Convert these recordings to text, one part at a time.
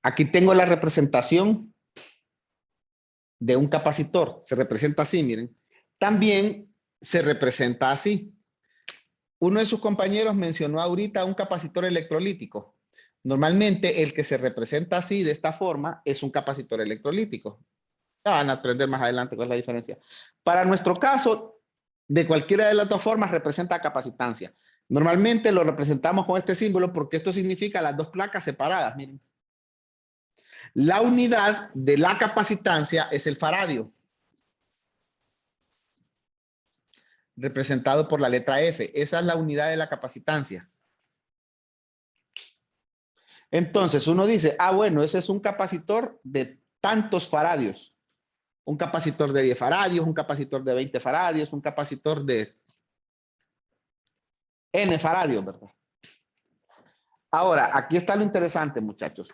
Aquí tengo la representación de un capacitor. Se representa así, miren. También se representa así. Uno de sus compañeros mencionó ahorita un capacitor electrolítico. Normalmente el que se representa así, de esta forma, es un capacitor electrolítico. Ya van a aprender más adelante cuál es la diferencia. Para nuestro caso, de cualquiera de las dos formas representa capacitancia. Normalmente lo representamos con este símbolo porque esto significa las dos placas separadas. Miren. La unidad de la capacitancia es el faradio, representado por la letra F. Esa es la unidad de la capacitancia. Entonces uno dice, bueno, ese es un capacitor de tantos faradios. Un capacitor de 10 faradios, un capacitor de 20 faradios, un capacitor de N faradios, ¿verdad? Ahora, aquí está lo interesante, muchachos.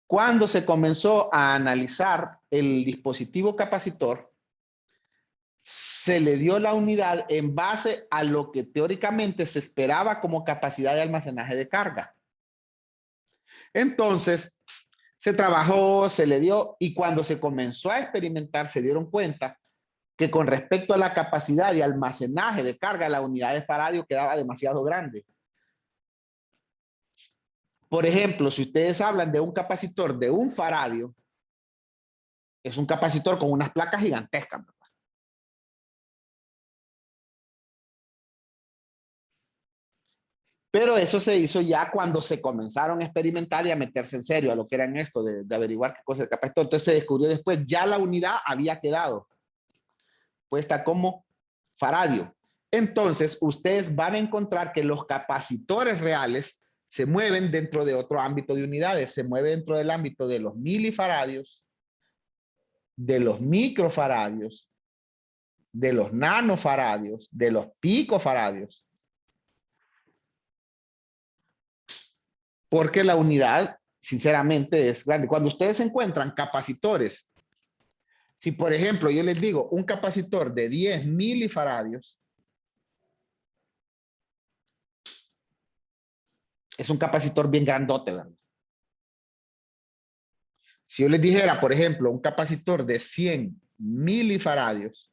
Cuando se comenzó a analizar el dispositivo capacitor, se le dio la unidad en base a lo que teóricamente se esperaba como capacidad de almacenaje de carga. Entonces, se trabajó, se le dio, y cuando se comenzó a experimentar, se dieron cuenta que con respecto a la capacidad de almacenaje de carga, la unidad de faradio quedaba demasiado grande. Por ejemplo, si ustedes hablan de un capacitor de 1 faradio, es un capacitor con unas placas gigantescas, ¿verdad? Pero eso se hizo ya cuando se comenzaron a experimentar y a meterse en serio a lo que era en esto de averiguar qué cosa es el capacitor. Entonces se descubrió después, ya la unidad había quedado puesta como faradio. Entonces ustedes van a encontrar que los capacitores reales se mueven dentro de otro ámbito de unidades, se mueve dentro del ámbito de los milifaradios, de los microfaradios, de los nanofaradios, de los picofaradios. Porque la unidad, sinceramente, es grande. Cuando ustedes encuentran capacitores, si por ejemplo yo les digo un capacitor de 10 milifaradios, es un capacitor bien grandote, ¿verdad? Si yo les dijera, por ejemplo, un capacitor de 100 milifaradios,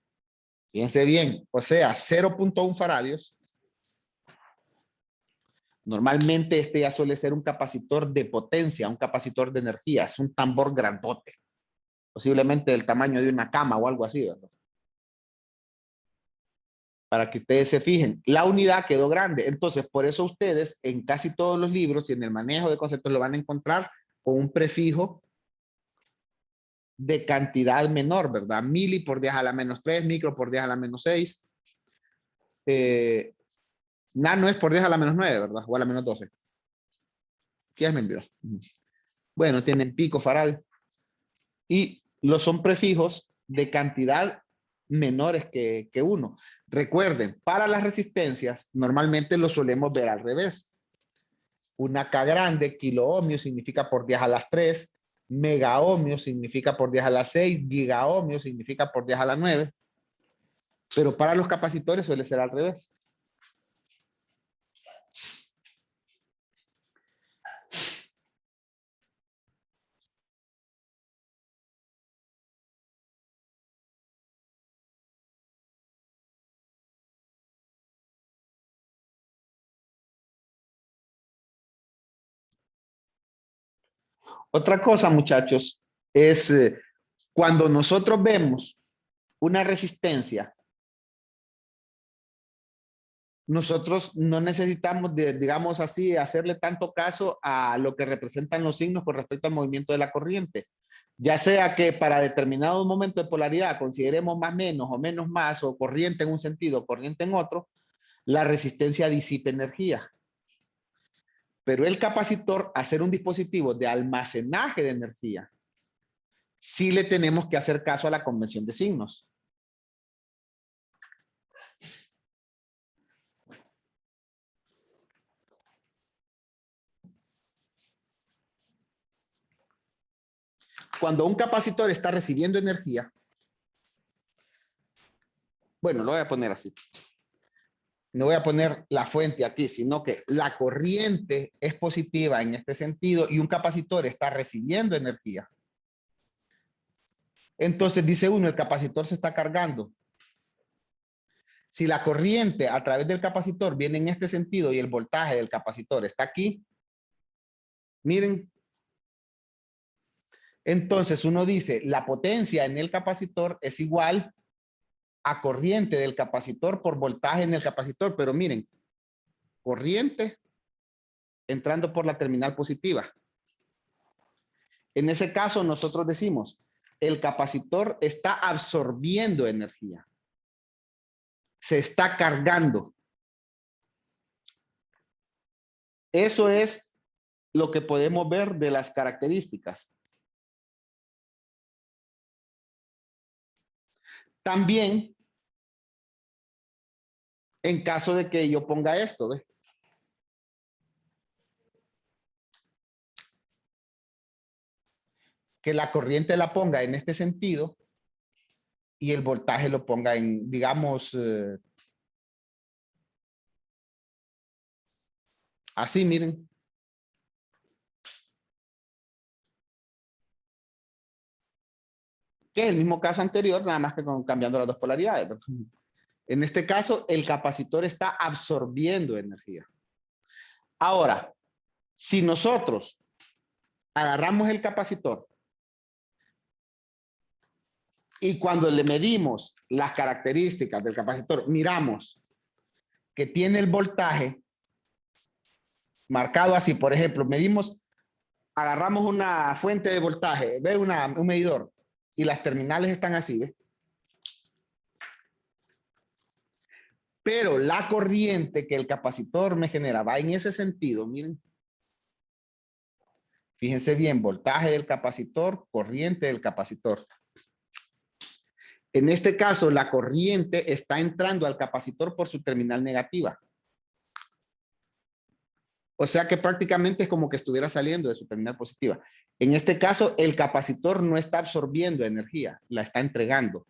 fíjense bien, o sea, 0.1 faradios, normalmente este ya suele ser un capacitor de potencia, un capacitor de energía, es un tambor grandote, posiblemente del tamaño de una cama o algo así, ¿verdad? Para que ustedes se fijen, la unidad quedó grande. Entonces, por eso ustedes en casi todos los libros y en el manejo de conceptos lo van a encontrar con un prefijo de cantidad menor, ¿verdad? Mili por 10 a la menos 3, micro por 10 a la menos 6. Nano es por 10 a la menos 9, ¿verdad? O a la menos 12. ¿Qué me olvidó? Bueno, tienen pico, farad. Y los son prefijos de cantidad menores que 1. Recuerden, para las resistencias, normalmente lo solemos ver al revés. Una K grande, kilo ohmio, significa por 10 a las 3. Mega ohmio significa por 10 a las 6. Giga ohmio significa por 10 a las 9. Pero para los capacitores suele ser al revés. Otra cosa, muchachos, es cuando nosotros vemos una resistencia, nosotros no necesitamos, digamos así, hacerle tanto caso a lo que representan los signos con respecto al movimiento de la corriente. Ya sea que para determinado momento de polaridad consideremos más menos o menos más, o corriente en un sentido, corriente en otro, la resistencia disipa energía. Pero el capacitor, al ser un dispositivo de almacenaje de energía, sí le tenemos que hacer caso a la convención de signos. Cuando un capacitor está recibiendo energía, bueno, lo voy a poner así. no voy a poner la fuente aquí, sino que la corriente es positiva en este sentido y un capacitor está recibiendo energía. Entonces dice uno, el capacitor se está cargando. Si la corriente a través del capacitor viene en este sentido y el voltaje del capacitor está aquí, miren, entonces uno dice, la potencia en el capacitor es igual a corriente del capacitor por voltaje en el capacitor, pero miren, corriente entrando por la terminal positiva. En ese caso nosotros decimos, el capacitor está absorbiendo energía. Se está cargando. Eso es lo que podemos ver de las características. También, en caso de que yo ponga esto, ¿ve? Que la corriente la ponga en este sentido y el voltaje lo ponga en, digamos, así, miren. Que es el mismo caso anterior, nada más que cambiando las dos polaridades, ¿verdad? En este caso, el capacitor está absorbiendo energía. Ahora, si nosotros agarramos el capacitor y cuando le medimos las características del capacitor, miramos que tiene el voltaje marcado así. Por ejemplo, medimos, agarramos una fuente de voltaje, ve un medidor y las terminales están así, ¿ve? Pero la corriente que el capacitor me genera va en ese sentido, miren. Fíjense bien, voltaje del capacitor, corriente del capacitor. En este caso, la corriente está entrando al capacitor por su terminal negativa. O sea que prácticamente es como que estuviera saliendo de su terminal positiva. En este caso, el capacitor no está absorbiendo energía, la está entregando.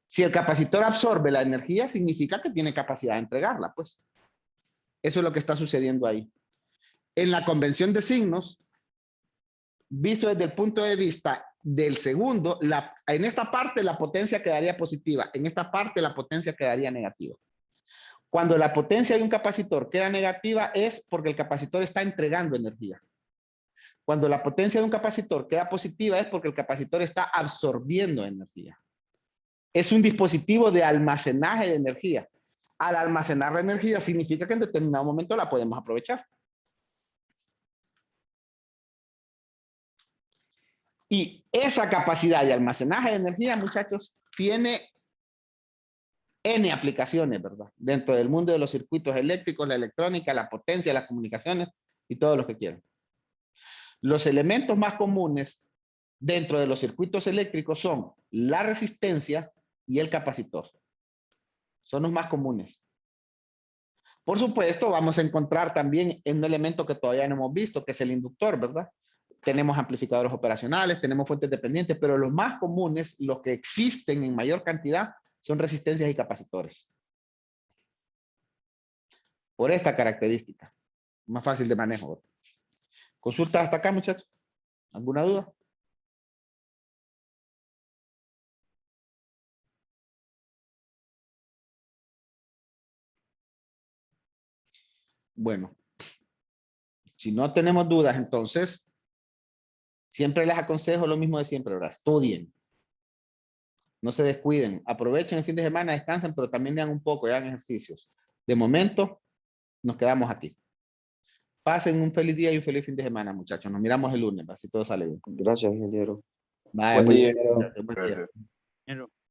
Si el capacitor absorbe la energía, significa que tiene capacidad de entregarla, pues. Eso es lo que está sucediendo ahí. En la convención de signos, visto desde el punto de vista del segundo, en esta parte la potencia quedaría positiva, en esta parte la potencia quedaría negativa. Cuando la potencia de un capacitor queda negativa es porque el capacitor está entregando energía. Cuando la potencia de un capacitor queda positiva es porque el capacitor está absorbiendo energía. Es un dispositivo de almacenaje de energía. Al almacenar la energía significa que en determinado momento la podemos aprovechar. Y esa capacidad de almacenaje de energía, muchachos, tiene N aplicaciones, ¿verdad? Dentro del mundo de los circuitos eléctricos, la electrónica, la potencia, las comunicaciones y todo lo que quieran. Los elementos más comunes dentro de los circuitos eléctricos son la resistencia y el capacitor. Son los más comunes. Por supuesto, vamos a encontrar también un elemento que todavía no hemos visto, que es el inductor, ¿verdad? Tenemos amplificadores operacionales, tenemos fuentes dependientes, pero los más comunes, los que existen en mayor cantidad, son resistencias y capacitores. Por esta característica. Más fácil de manejo. Consulta hasta acá, muchachos. ¿Alguna duda? Bueno, si no tenemos dudas, entonces, siempre les aconsejo lo mismo de siempre, ¿verdad? Estudien. No se descuiden. Aprovechen el fin de semana, descansen, pero también lean un poco, hagan ejercicios. De momento, nos quedamos aquí. Pasen un feliz día y un feliz fin de semana, muchachos. Nos miramos el lunes, así todo sale bien. Gracias, ingeniero. Bye, Buen muy día. bien. Buen día. Ingeniero.